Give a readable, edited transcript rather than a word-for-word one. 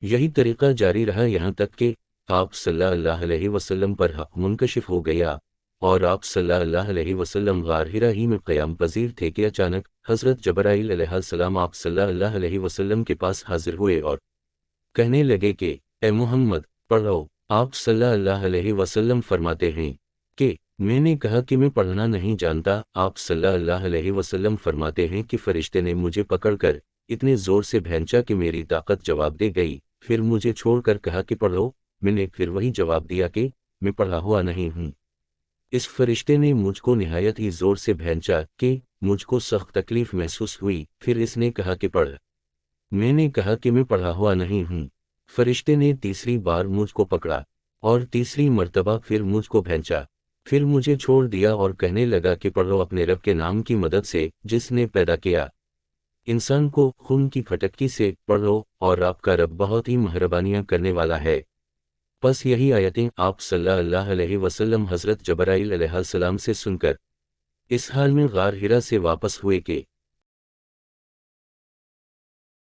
यही तरीक़ा जारी रहा यहाँ तक कि आप सल्लल्लाहु अलैहि वसल्लम पर हक़ मुनकशिफ हो गया और आप सल्लल्लाहु अलैहि वसल्लम गार हिरा ही में क़याम पज़ीर थे कि अचानक हज़रत जबराइल अलैहिस्सलाम आप सल्लल्लाहु अलैहि वसल्लम के पास हाजिर हुए और कहने लगे कि ए मुहम्मद पढ़ो। आप सल्लल्लाहु अलैहि वसल्लम फरमाते हैं कि मैंने कहा कि मैं पढ़ना नहीं जानता। आप सल्लल्लाहु अलैहि वसल्लम फरमाते हैं कि फरिश्ते ने मुझे पकड़कर इतने ज़ोर से भैंचा कि मेरी ताकत जवाब दे गई, फिर मुझे छोड़कर कहा कि पढ़ो। मैंने फिर वही जवाब दिया कि मैं पढ़ा हुआ नहीं हूँ। इस फरिश्ते ने मुझको निहायत ही ज़ोर से भैंचा कि मुझको सख्त तकलीफ़ महसूस हुई। फिर इसने कहा कि पढ़। मैंने कहा कि मैं पढ़ा हुआ नहीं हूँ। फरिश्ते ने तीसरी बार मुझको पकड़ा और तीसरी मर्तबा फिर मुझको भैंचा, फिर मुझे छोड़ दिया और कहने लगा कि पढ़ो अपने रब के नाम की मदद से जिसने पैदा किया इंसान को खून की फटकी से, पढ़ो और आपका रब बहुत ही मेहरबानियाँ करने वाला है। बस यही आयतें आप सल्लल्लाहु अलैहि वसल्लम हज़रत जबराइल अलैहिस्सलाम से सुनकर इस हाल में गार हिरा से वापस हुए कि